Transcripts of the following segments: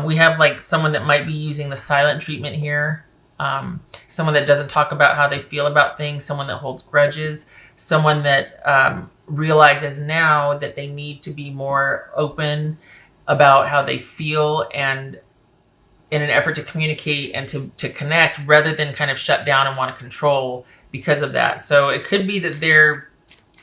We have like someone that might be using the silent treatment here. Someone that doesn't talk about how they feel about things, someone that holds grudges, someone that realizes now that they need to be more open about how they feel, and in an effort to communicate and to connect, rather than kind of shut down and want to control because of that. So it could be that they're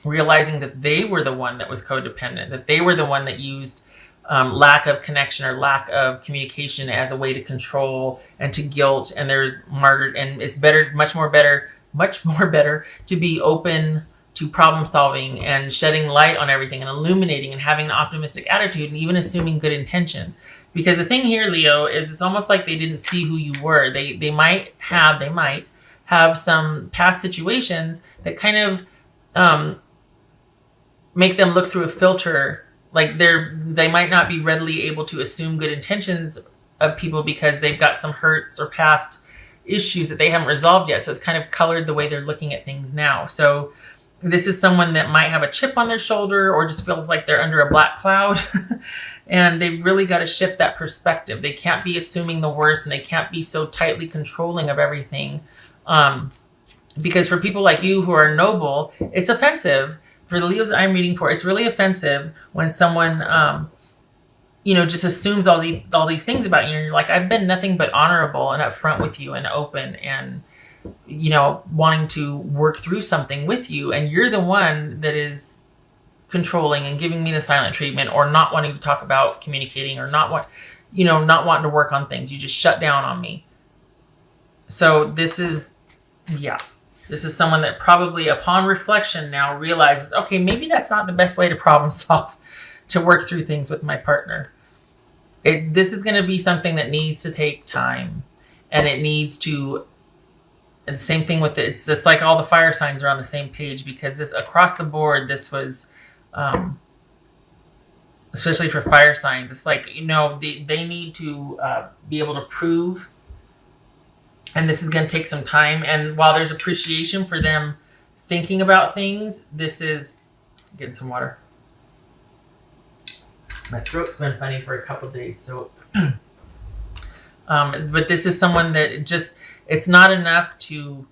realizing that they were the one that was codependent, that they were the one that used lack of connection or lack of communication as a way to control and to guilt. And there's martyred, and it's better, much more better to be open to problem solving and shedding light on everything and illuminating and having an optimistic attitude and even assuming good intentions. Because the thing here, Leo, is it's almost like they didn't see who you were. They might have some past situations that kind of make them look through a filter. Like they might not be readily able to assume good intentions of people because they've got some hurts or past issues that they haven't resolved yet. So it's kind of colored the way they're looking at things now. So this is someone that might have a chip on their shoulder or just feels like they're under a black cloud. And they've really got to shift that perspective. They can't be assuming the worst, and they can't be so tightly controlling of everything. Because for people like you who are noble, it's offensive. For the Leos that I'm reading for, it's really offensive when someone, just assumes all these things about you. And you're like, I've been nothing but honorable and upfront with you and open and, wanting to work through something with you. And you're the one that is controlling and giving me the silent treatment, or not wanting to talk about communicating, or not wanting to work on things. You just shut down on me. So this is someone that probably upon reflection now realizes, okay, maybe that's not the best way to problem solve, to work through things with my partner. This is going to be something that needs to take time, and it needs to, and the same thing with it. It's like all the fire signs are on the same page, because this across the board, this was, especially for fire signs, it's like, they need to be able to prove. And this is going to take some time. And while there's appreciation for them thinking about things, this is getting some water. My throat's been funny for a couple of days. So, but this is someone that just, it's not enough to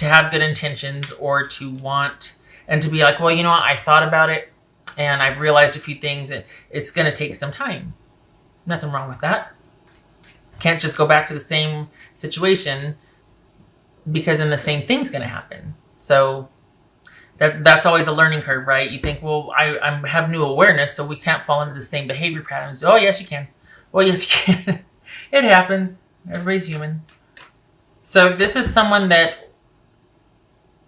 have good intentions, or to want, and to be like, well, I thought about it and I've realized a few things, and it's going to take some time. Nothing wrong with that. Can't just go back to the same situation, because then the same thing's going to happen. So that's always a learning curve, right? You think, well, I have new awareness, so we can't fall into the same behavior patterns. Oh, yes, you can. Well, yes, you can. It happens. Everybody's human. So this is someone that,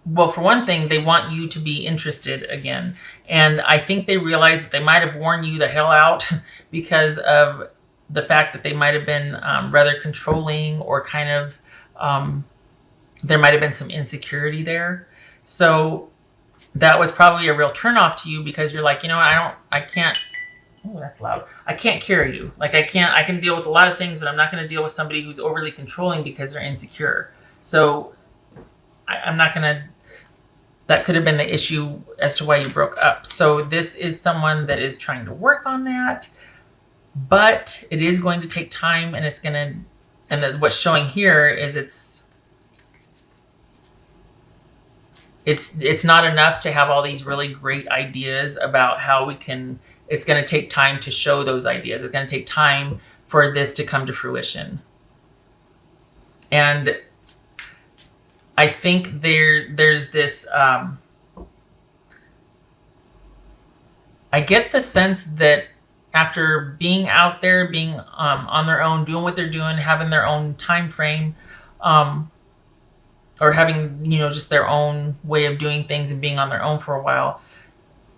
well, for one thing, they want you to be interested again. And I think they realize that they might have worn you the hell out because of the fact that they might have been rather controlling, or kind of, there might have been some insecurity there. So that was probably a real turnoff to you, because you're like, I can't, oh, that's loud. I can't carry you. Like I can deal with a lot of things, but I'm not going to deal with somebody who's overly controlling because they're insecure. So I'm not going to, that could have been the issue as to why you broke up. So this is someone that is trying to work on that. But it is going to take time, and it's going to, and what's showing here is it's not enough to have all these really great ideas about how we can, it's going to take time to show those ideas. It's going to take time for this to come to fruition. And I think there's this, I get the sense that after being out there, being on their own, doing what they're doing, having their own time frame, or having, just their own way of doing things and being on their own for a while.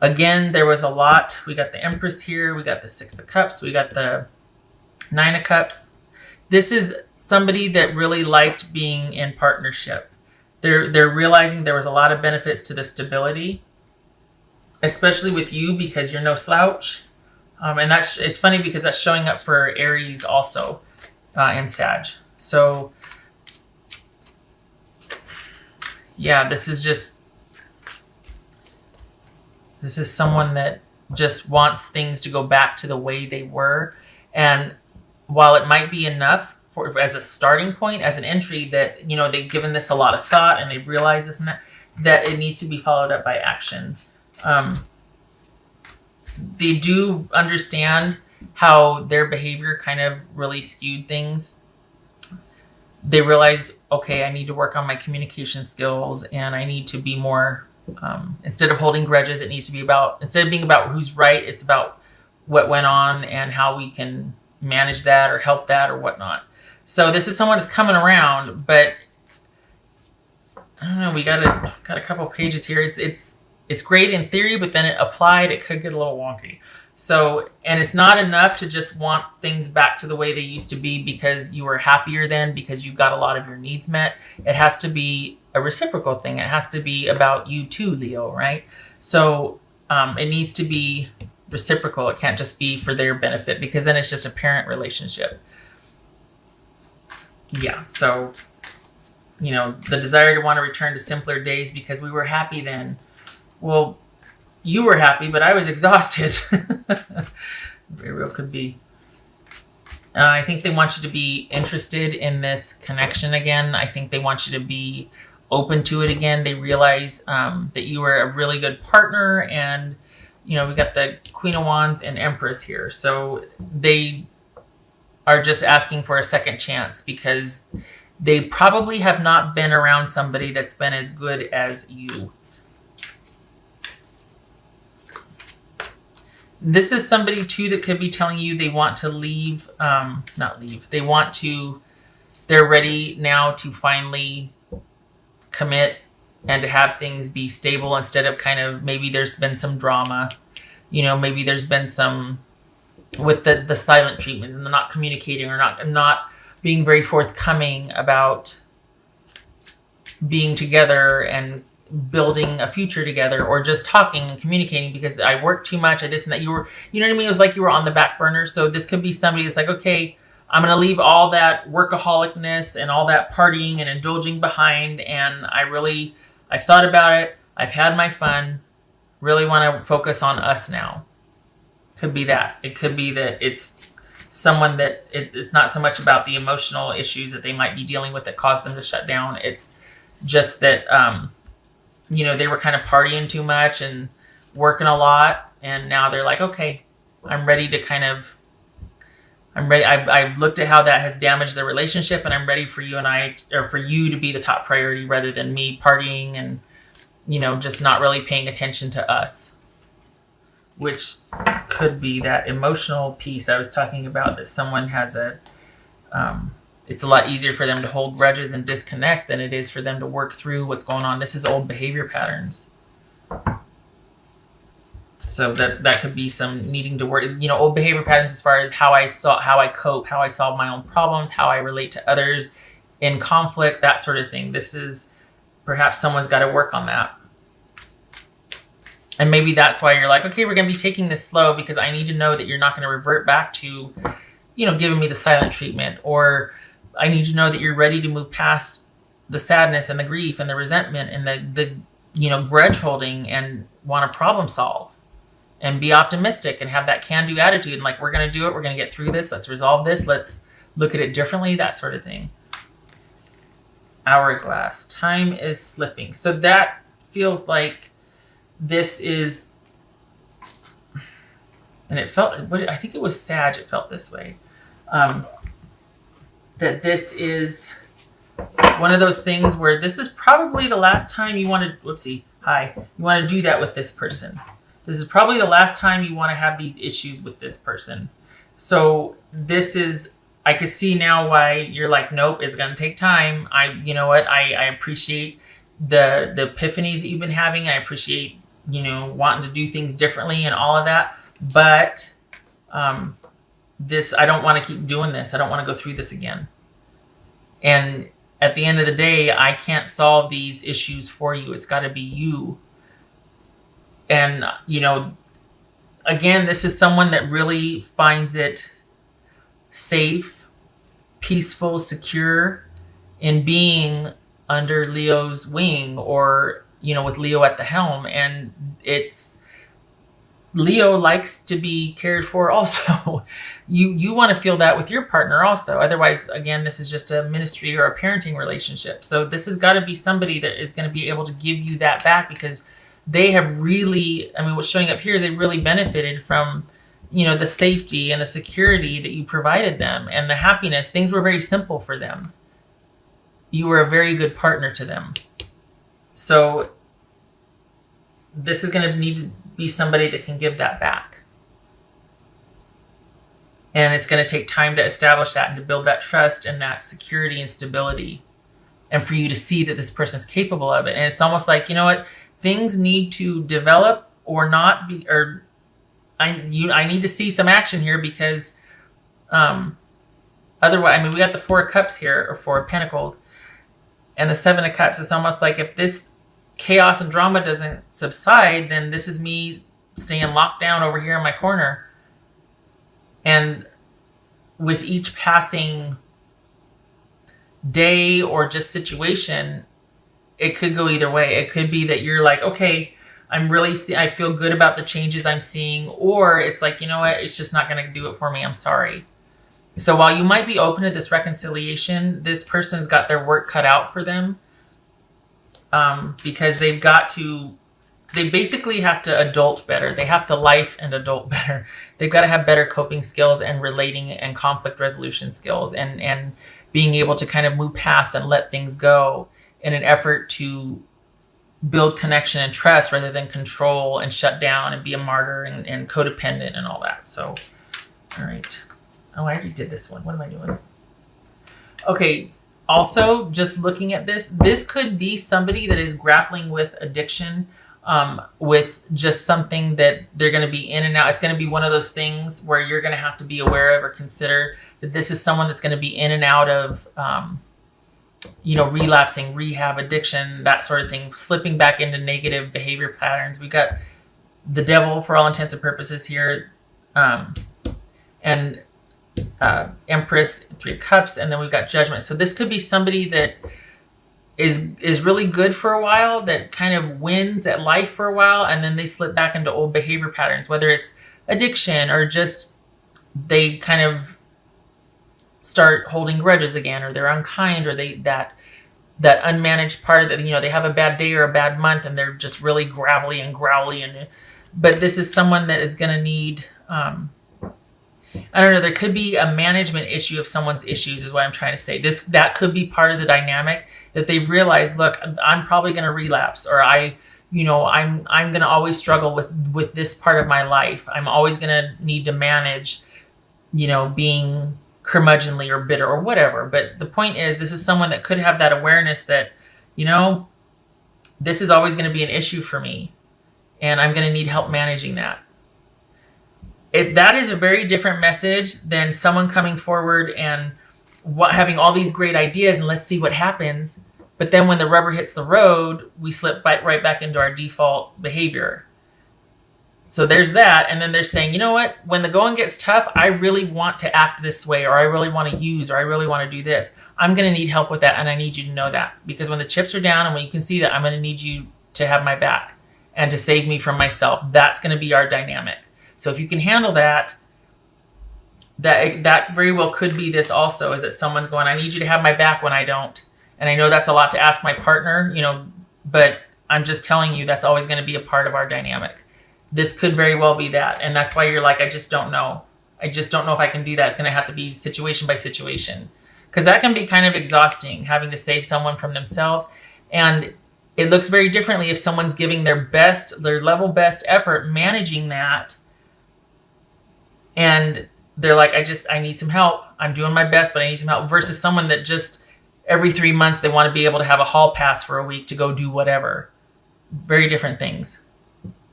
Again, there was a lot. We got the Empress here. We got the Six of Cups. We got the Nine of Cups. This is somebody that really liked being in partnership. They're realizing there was a lot of benefits to the stability, especially with you, because you're no slouch. And it's funny because that's showing up for Aries also, and Sag. So yeah, this is someone that just wants things to go back to the way they were. And while it might be enough for as a starting point, as an entry, that they've given this a lot of thought and they've realized this and that it needs to be followed up by action. They do understand how their behavior kind of really skewed things. They realize, okay, I need to work on my communication skills, and I need to be more, instead of holding grudges, it needs to be about, instead of being about who's right, it's about what went on and how we can manage that or help that or whatnot. So this is someone that's coming around, but I don't know, we got a couple pages here. It's great in theory, but then it applied, it could get a little wonky. So, and it's not enough to just want things back to the way they used to be because you were happier then, because you got a lot of your needs met. It has to be a reciprocal thing. It has to be about you too, Leo, right? So it needs to be reciprocal. It can't just be for their benefit, because then it's just a parent relationship. Yeah, so, the desire to want to return to simpler days because we were happy then. Well, you were happy, but I was exhausted. Very real could be. I think they want you to be interested in this connection again. I think they want you to be open to it again. They realize that you were a really good partner, and we got the Queen of Wands and Empress here. So they are just asking for a second chance because they probably have not been around somebody that's been as good as you. This is somebody too that could be telling you they want to leave, not leave. They're ready now to finally commit and to have things be stable instead of kind of, maybe there's been some drama, maybe there's been some with the silent treatments and the not communicating or not being very forthcoming about being together and building a future together, or just talking and communicating because I work too much, I this and that. You know what I mean? It was like you were on the back burner. So this could be somebody that's like, okay, I'm going to leave all that workaholicness and all that partying and indulging behind. And I've thought about it. I've had my fun. Really want to focus on us now. Could be that. It could be that it's someone that it's not so much about the emotional issues that they might be dealing with that caused them to shut down. It's just that, they were kind of partying too much and working a lot. And now they're like, okay, I'm ready. I've looked at how that has damaged the relationship, and I'm ready for you for you to be the top priority rather than me partying and, just not really paying attention to us, which could be that emotional piece I was talking about, that someone has it's a lot easier for them to hold grudges and disconnect than it is for them to work through what's going on. This is old behavior patterns. So that could be some needing to work, old behavior patterns as far as how I cope, how I solve my own problems, how I relate to others in conflict, that sort of thing. This is perhaps someone's got to work on that. And maybe that's why you're like, okay, we're going to be taking this slow because I need to know that you're not going to revert back to, giving me the silent treatment, or I need to know that you're ready to move past the sadness and the grief and the resentment and the grudge holding, and want to problem solve and be optimistic and have that can-do attitude. And like, we're going to do it. We're going to get through this. Let's resolve this. Let's look at it differently. That sort of thing. Hourglass. Time is slipping. So that feels like this is, and it felt, I think it was Sag, it felt this way. That this is one of those things where this is probably the last time you want to, you want to do that with this person. This is probably the last time you want to have these issues with this person. So this is, I could see now why you're like, nope, it's going to take time. I appreciate the epiphanies that you've been having. I appreciate, wanting to do things differently and all of that. But, I don't want to keep doing this. I don't want to go through this again. And at the end of the day, I can't solve these issues for you. It's got to be you. And, again, this is someone that really finds it safe, peaceful, secure in being under Leo's wing, or, with Leo at the helm. And it's Leo likes to be cared for also. You want to feel that with your partner also. Otherwise, again, this is just a ministry or a parenting relationship. So this has got to be somebody that is going to be able to give you that back, because they have really, I mean, what's showing up here is they really benefited from, the safety and the security that you provided them and the happiness. Things were very simple for them. You were a very good partner to them. So this is going to need to be somebody that can give that back. And it's going to take time to establish that and to build that trust and that security and stability, and for you to see that this person's capable of it. And it's almost like, things need to develop or not be, or I need to see some action here, because otherwise, I mean, we got the 4 of Cups here, or 4 of Pentacles, and the 7 of Cups. It's almost like if this chaos and drama doesn't subside, then this is me staying locked down over here in my corner. And with each passing day or just situation, it could go either way. It could be that you're like, okay, I feel good about the changes I'm seeing. Or it's like, it's just not going to do it for me. I'm sorry. So while you might be open to this reconciliation, this person's got their work cut out for them. Because they basically have to adult better. They have to life and adult better. They've got to have better coping skills and relating and conflict resolution skills, and being able to kind of move past and let things go in an effort to build connection and trust, rather than control and shut down and be a martyr and codependent and all that. So, all right. Oh, I already did this one. What am I doing? Okay. Also, just looking at this could be somebody that is grappling with addiction, with just something that they're going to be in and out. It's going to be one of those things where you're going to have to be aware of or consider that this is someone that's going to be in and out of, relapsing, rehab, addiction, that sort of thing, slipping back into negative behavior patterns. We got the devil for all intents and purposes here, and Empress, 3 of Cups, and then we've got Judgment. So this could be somebody that is really good for a while, that kind of wins at life for a while, and then they slip back into old behavior patterns, whether it's addiction or just they kind of start holding grudges again, or they're unkind, or that unmanaged part of that, they have a bad day or a bad month and they're just really gravelly and growly. But this is someone that is going to need, I don't know, there could be a management issue of someone's issues, is what I'm trying to say. That could be part of the dynamic, that they've realized, look, I'm probably going to relapse, or I'm going to always struggle with this part of my life. I'm always going to need to manage, being curmudgeonly or bitter or whatever. But the point is, this is someone that could have that awareness that, this is always going to be an issue for me, and I'm going to need help managing that. That is a very different message than someone coming forward and having all these great ideas and let's see what happens. But then when the rubber hits the road, we slip right back into our default behavior. So there's that. And then they're saying, you know what? When the going gets tough, I really want to act this way, or I really want to use, or I really want to do this. I'm going to need help with that. And I need you to know that, because when the chips are down and when you can see that, I'm going to need you to have my back and to save me from myself. That's going to be our dynamic. So if you can handle that very well could be this also, is that someone's going, I need you to have my back when I don't. And I know that's a lot to ask my partner, but I'm just telling you, that's always going to be a part of our dynamic. This could very well be that. And that's why you're like, I just don't know. I just don't know if I can do that. It's going to have to be situation by situation, because that can be kind of exhausting, having to save someone from themselves. And it looks very differently if someone's giving their level best effort managing that. And they're like, I need some help. I'm doing my best, but I need some help. Versus someone that just every 3 months, they want to be able to have a hall pass for a week to go do whatever. Very different things.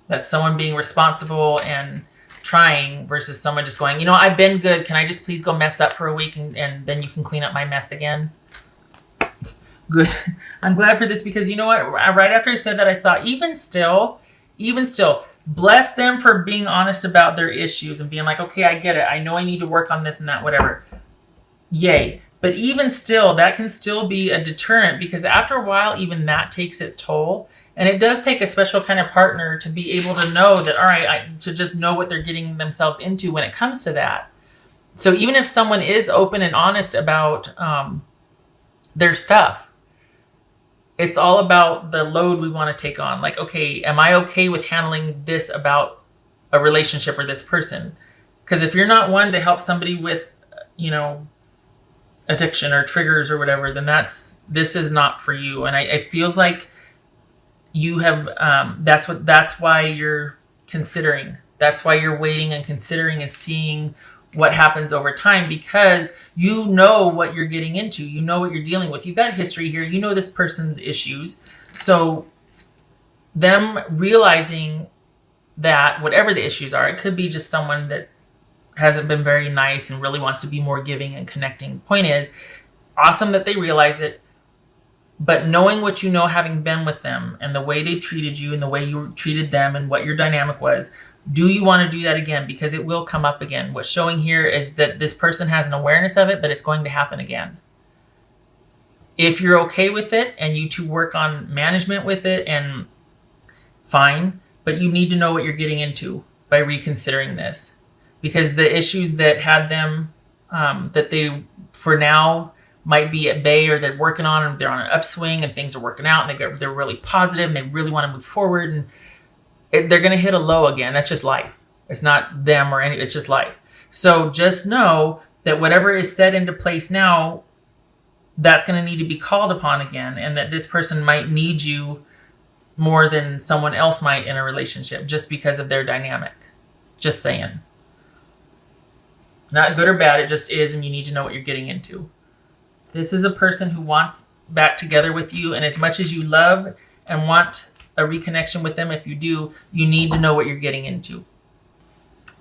That's someone being responsible and trying, versus someone just going, I've been good. Can I just please go mess up for a week and then you can clean up my mess again? Good. I'm glad for this, because you know what? Right after I said that, I thought, even still, bless them for being honest about their issues and being like, okay, I get it. I know I need to work on this and that, whatever. Yay. But even still, that can still be a deterrent, because after a while, even that takes its toll. And it does take a special kind of partner to be able to know that, all right, to just know what they're getting themselves into when it comes to that. So even if someone is open and honest about their stuff, it's all about the load we want to take on. Like, okay, am I okay with handling this about a relationship or this person? Because if you're not one to help somebody with, addiction or triggers or whatever, then this is not for you. And it feels like you have, that's why you're considering. That's why you're waiting and considering and seeing what happens over time, because you know what you're getting into. You know what you're dealing with. You've got history here. You know this person's issues. So them realizing that whatever the issues are, it could be just someone that hasn't been very nice and really wants to be more giving and connecting. Point is, awesome that they realize it, but knowing what you know, having been with them and the way they treated you and the way you treated them and what your dynamic was, do you want to do that again? Because it will come up again. What's showing here is that this person has an awareness of it, but it's going to happen again. If you're okay with it and you two work on management with it, and fine, but you need to know what you're getting into by reconsidering this. Because the issues that had them, that they, for now, might be at bay, or they're working on, and they're on an upswing and things are working out and they're really positive and they really want to move forward, and they're going to hit a low again. That's just life. It's not them or it's just life. So just know that whatever is set into place now, that's going to need to be called upon again, and that this person might need you more than someone else might in a relationship just because of their dynamic. Just saying. Not good or bad, it just is, and you need to know what you're getting into. This is a person who wants back together with you, and as much as you love and want a reconnection with them, if you do, you need to know what you're getting into.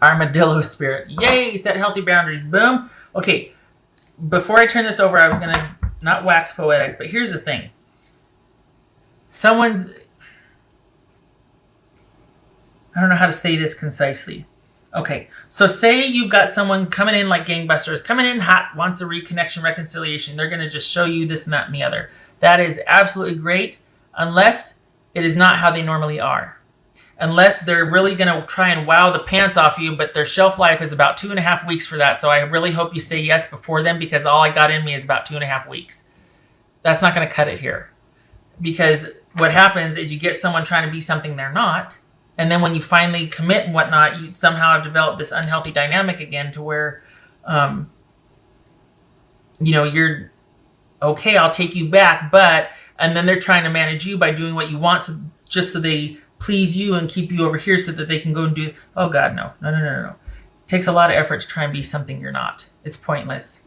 Armadillo spirit. Yay! Set healthy boundaries. Boom. Okay, before I turn this over, I was going to not wax poetic, but here's the thing. I don't know how to say this concisely. Okay, so say you've got someone coming in like gangbusters, coming in hot, wants a reconnection, reconciliation. They're going to just show you this and that and the other. That is absolutely great, unless it is not how they normally are. Unless they're really going to try and wow the pants off you, but their shelf life is about 2.5 weeks for that. So I really hope you say yes before then, because all I got in me is about 2.5 weeks. That's not going to cut it here. Because what happens is you get someone trying to be something they're not. And then when you finally commit and whatnot, you somehow have developed this unhealthy dynamic again to where, you're okay, I'll take you back, and then they're trying to manage you by doing what you want, just so they please you and keep you over here so that they can go and do, oh God, no. It takes a lot of effort to try and be something you're not. It's pointless.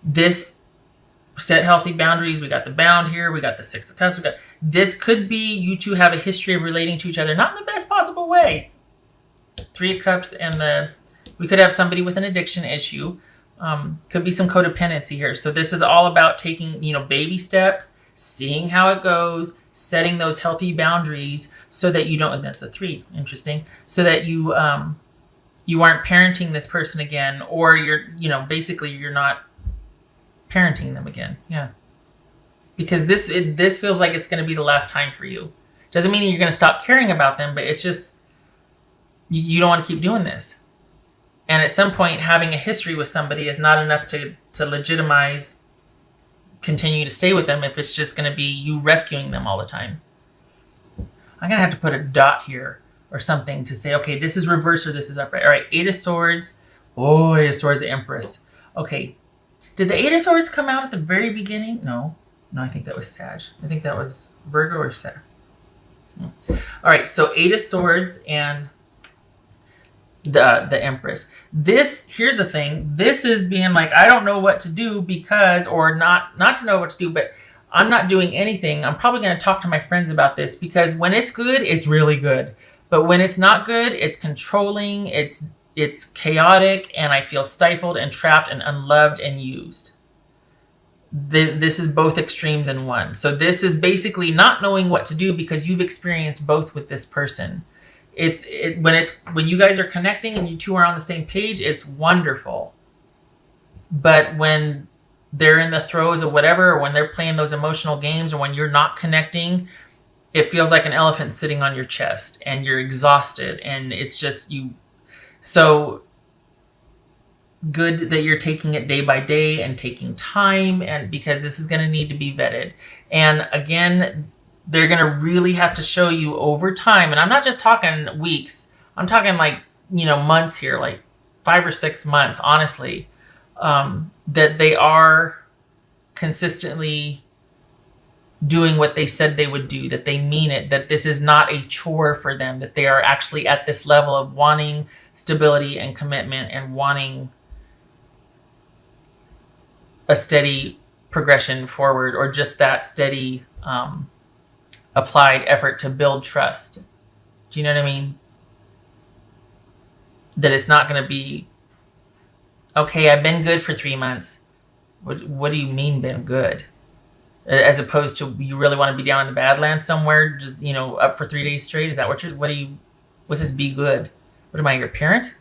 This set healthy boundaries. We got the bound here. We got the Six of Cups. This could be you two have a history of relating to each other, not in the best possible way. Three of Cups, and we could have somebody with an addiction issue. Could be some codependency here. So this is all about taking, baby steps, seeing how it goes, setting those healthy boundaries so that you don't, and that's a 3, interesting, so that you aren't parenting this person again, or basically you're not parenting them again. Yeah. Because this feels like it's going to be the last time for you. Doesn't mean that you're going to stop caring about them, but it's just, you don't want to keep doing this. And at some point, having a history with somebody is not enough to legitimize continuing to stay with them if it's just going to be you rescuing them all the time. I'm going to have to put a dot here or something to say, okay, this is reverse or this is upright. All right, 8 of Swords. Oh, 8 of Swords, the Empress. Okay. Did the 8 of Swords come out at the very beginning? No, I think that was Sag. I think that was Virgo or Sag. All right, so 8 of Swords and the Empress. Here's the thing. This is being like, I don't know what to do because, or not to know what to do, but I'm not doing anything. I'm probably going to talk to my friends about this, because when it's good, it's really good. But when it's not good, it's controlling, it's chaotic, and I feel stifled and trapped and unloved and used. This is both extremes in one. So this is basically not knowing what to do because you've experienced both with this person. When you guys are connecting and you two are on the same page, it's wonderful. But when they're in the throes of whatever, or when they're playing those emotional games, or when you're not connecting, it feels like an elephant sitting on your chest, and you're exhausted, and it's just you. So good that you're taking it day by day and taking time, and because this is going to need to be vetted. And again, they're going to really have to show you over time. And I'm not just talking weeks. I'm talking like, months here, like 5 or 6 months, honestly, that they are consistently doing what they said they would do, that they mean it, that this is not a chore for them, that they are actually at this level of wanting stability and commitment and wanting a steady progression forward, or just that steady applied effort to build trust. Do you know what I mean? That it's not going to be, okay, I've been good for 3 months. What do you mean been good? As opposed to, you really want to be down in the Badlands somewhere, just, up for 3 days straight? Is that what's this be good? What am I, your parent?